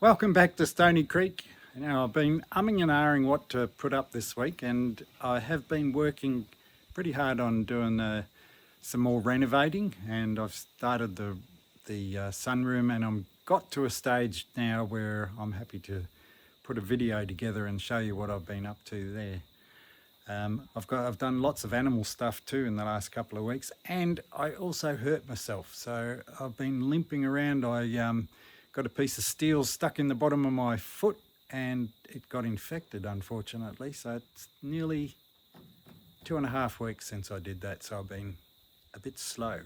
Welcome back to Stoney Creek. Now I've been umming and ahhing what to put up this week, and I have been working pretty hard on doing some more renovating, and I've started the sunroom, and I'm got to a stage now where I'm happy to put a video together and show you what I've been up to there. I've done lots of animal stuff too in the last couple of weeks, and I also hurt myself, so I've been limping around. I got a piece of steel stuck in the bottom of my foot and it got infected, unfortunately, so it's nearly 2.5 weeks since I did that, so I've been a bit slow.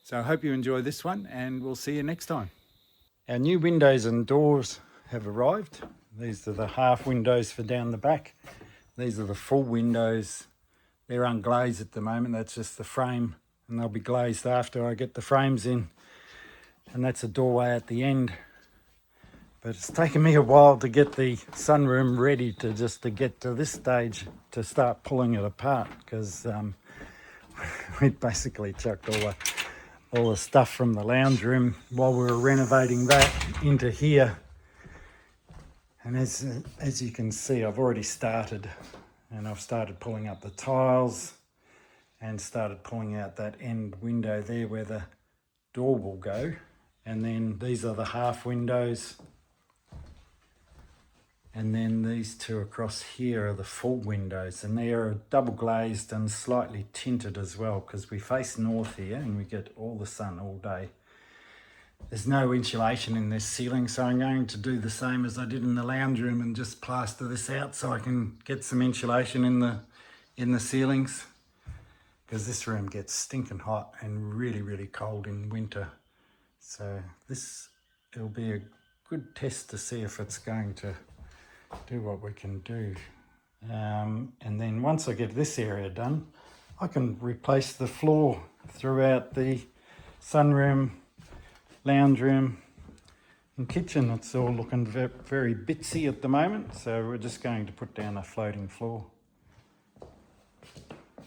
So I hope you enjoy this one, and we'll see you next time. Our new windows and doors have arrived. These are the half windows for down the back. These are the full windows. They're unglazed at the moment. That's just the frame, and they'll be glazed after I get the frames in. And that's a doorway at the end. But it's taken me a while to get the sunroom ready to get to this stage to start pulling it apart, because we basically chucked all the stuff from the lounge room while we were renovating that into here. And as you can see, I've already started, and I've started pulling up the tiles and started pulling out that end window there where the door will go. And then these are the half windows. And then these two across here are the full windows, and they are double glazed and slightly tinted as well, because we face north here and we get all the sun all day. There's no insulation in this ceiling, so I'm going to do the same as I did in the lounge room and just plaster this out so I can get some insulation in the ceilings, because this room gets stinking hot and really cold in winter. So it'll be a good test to see if it's going to do what we can do. And then once I get this area done, I can replace the floor throughout the sunroom, lounge room and kitchen. It's all looking very bitsy at the moment, so we're just going to put down a floating floor.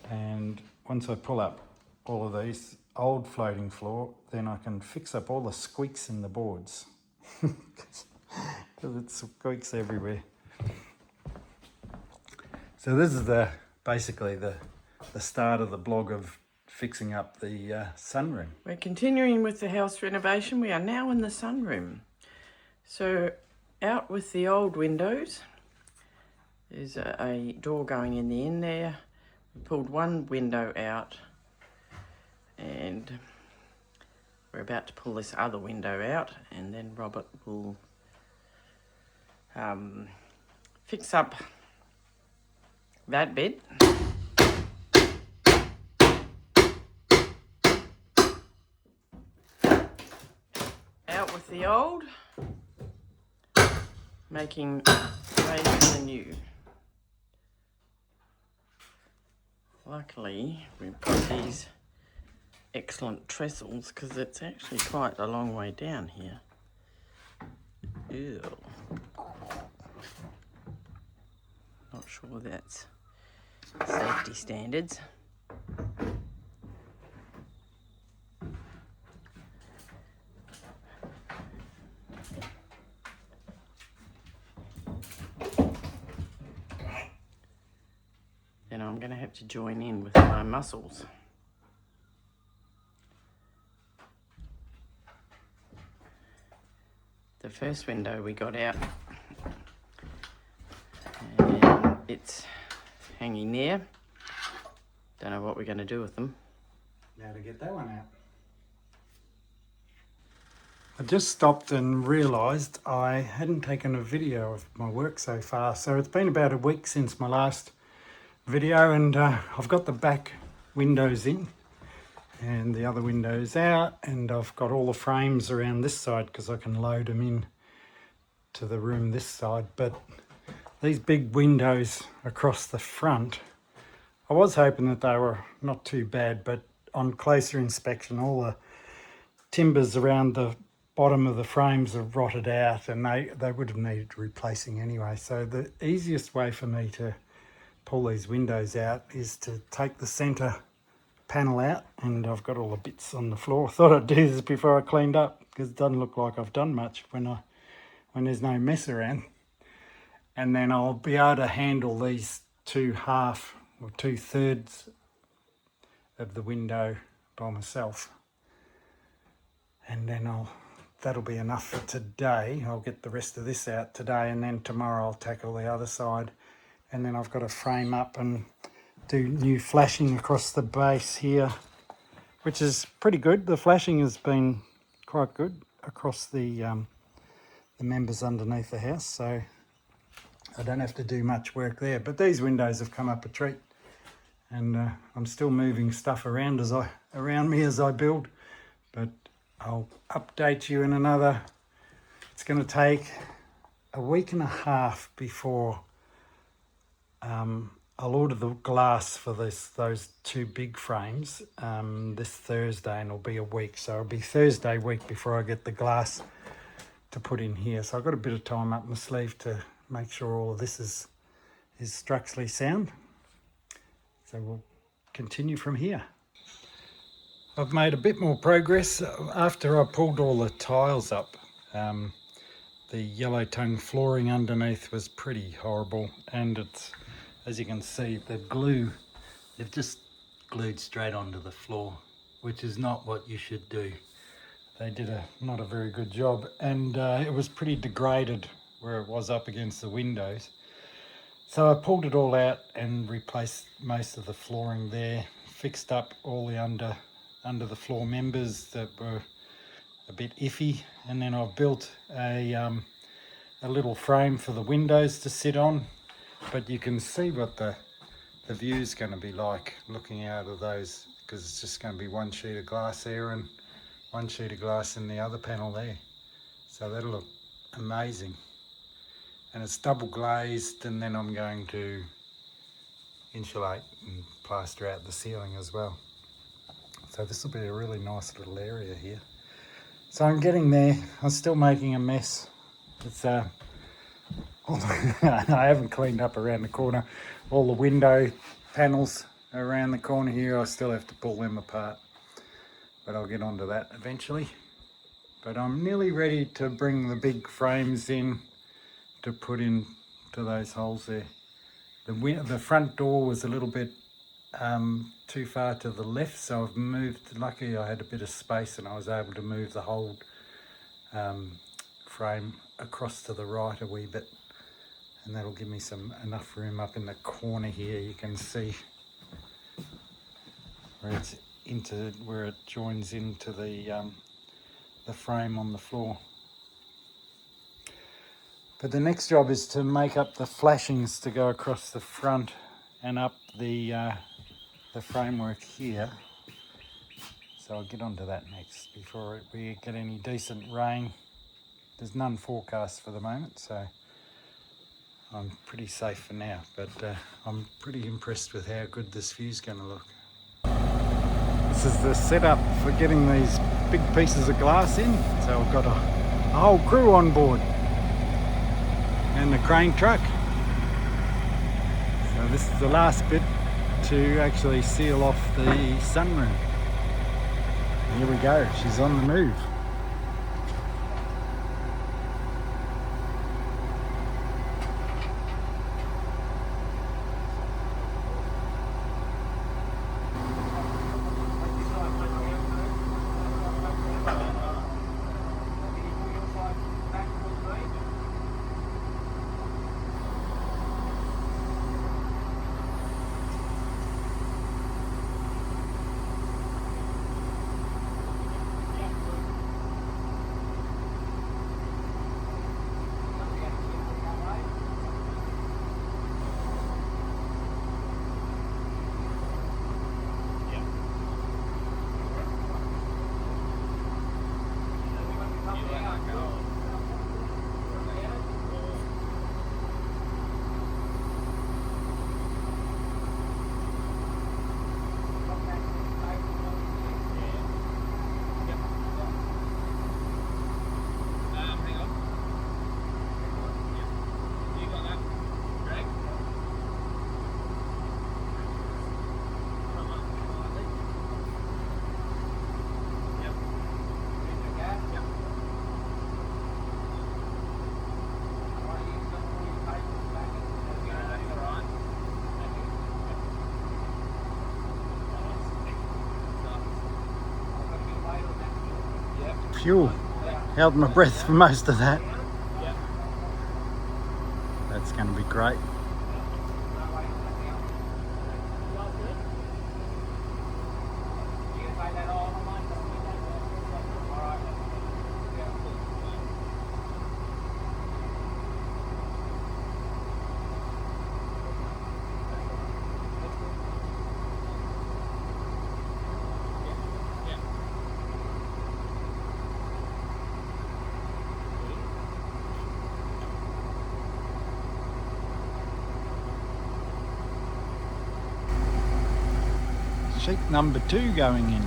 And once I pull up all of these old floating floor, then I can fix up all the squeaks in the boards, because it squeaks everywhere. So this is basically the start of the blog of fixing up the sunroom. We're continuing with the house renovation. We are now in the sunroom. So out with the old windows. There's a door going in the end there. We pulled one window out, and we're about to pull this other window out, and then Robert will fix up that bit. Out with the old, making way for the new. Luckily, we've got these excellent trestles, because it's actually quite a long way down here. Ew. Not sure that's safety standards. Then I'm going to have to join in with my muscles. The first window we got out, and it's hanging there. Don't know what we're going to do with them. Now to get that one out. I just stopped and realised I hadn't taken a video of my work so far. So it's been about a week since my last video, and I've got the back windows in and the other windows out, and I've got all the frames around this side because I can load them in to the room this side. But these big windows across the front, I was hoping that they were not too bad, but on closer inspection, all the timbers around the bottom of the frames have rotted out, and they would have needed replacing anyway. So the easiest way for me to pull these windows out is to take the centre panel out, and I've got all the bits on the floor. Thought I'd do this before I cleaned up, because it doesn't look like I've done much when I when there's no mess around. And then I'll be able to handle these 2/2 or 2/3 of the window by myself. And then that'll be enough for today. I'll get the rest of this out today, and then tomorrow I'll tackle the other side. And then I've got to frame up and do new flashing across the base here, which is pretty good. The flashing has been quite good across the members underneath the house, so I don't have to do much work there. But these windows have come up a treat, and I'm still moving stuff around around me as I build. But I'll update you in another. It's going to take a week and a half before I'll order the glass for those 2 big frames this Thursday, and it'll be a week. So it'll be Thursday week before I get the glass to put in here. So I've got a bit of time up my sleeve to make sure all of this is structurally sound. So we'll continue from here. I've made a bit more progress after I pulled all the tiles up. The yellow tongue flooring underneath was pretty horrible, and it's, as you can see, they've just glued straight onto the floor, which is not what you should do. They did not a very good job, and it was pretty degraded where it was up against the windows. So I pulled it all out and replaced most of the flooring there, fixed up all the under the floor members that were a bit iffy, and then I've built a little frame for the windows to sit on. But you can see what the view's going to be like looking out of those, because it's just going to be one sheet of glass there and one sheet of glass in the other panel there. So that'll look amazing. And it's double glazed, and then I'm going to insulate and plaster out the ceiling as well. So this will be a really nice little area here. So I'm getting there. I'm still making a mess. It's I haven't cleaned up around the corner. All the window panels around the corner here, I still have to pull them apart. But I'll get onto that eventually. But I'm nearly ready to bring the big frames in to put into those holes there. The front door was a little bit too far to the left, so I've moved. Luckily I had a bit of space and I was able to move the whole frame across to the right a wee bit, and that'll give me enough room up in the corner here. You can see where it joins into the frame on the floor. But the next job is to make up the flashings to go across the front and up the framework here. So I'll get onto that next before we get any decent rain. There's none forecast for the moment, so I'm pretty safe for now. But I'm pretty impressed with how good this view's going to look. This is the setup for getting these big pieces of glass in. So I've got a whole crew on board and the crane truck. So this is the last bit to actually seal off the sunroom. Here we go, she's on the move. Phew, held my breath for most of that. That's going to be great. Sheet number 2 going in.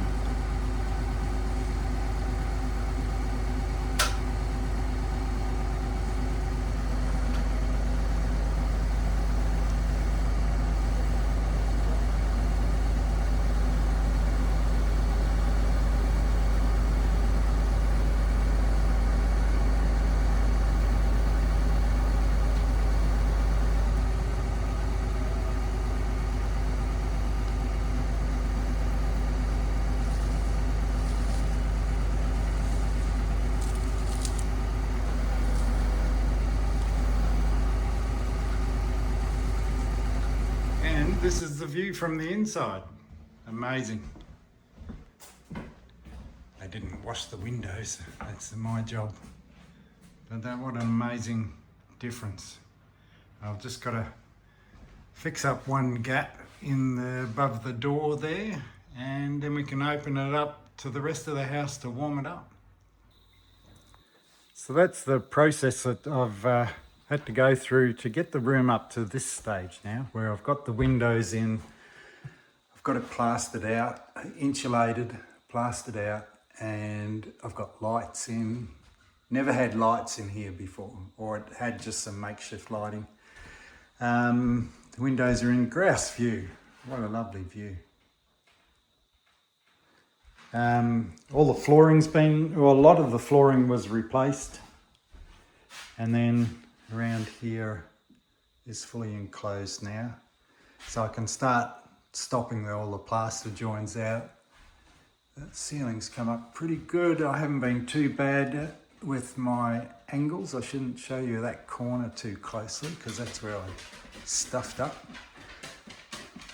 And this is the view from the inside. Amazing. They didn't wash the windows, that's my job. But what an amazing difference. I've just got to fix up one gap above the door there, and then we can open it up to the rest of the house to warm it up. So that's the process that I've had to go through to get the room up to this stage now, where I've got the windows in, I've got it plastered out, insulated, plastered out, and I've got lights in. Never had lights in here before, or it had just some makeshift lighting. The windows are in grouse view. What a lovely view. All the flooring's been, well, a lot of the flooring was replaced, and then around here is fully enclosed now, so I can start stopping all the plaster joins out. The ceiling's come up pretty good. I haven't been too bad with my angles. I shouldn't show you that corner too closely because that's where I stuffed up,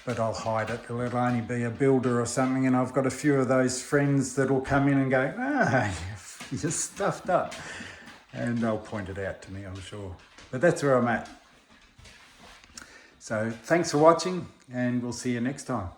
but I'll hide it. It'll only be a builder or something, and I've got a few of those friends that'll come in and go, you just stuffed up, and they'll point it out to me, I'm sure. But that's where I'm at. So thanks for watching, and we'll see you next time.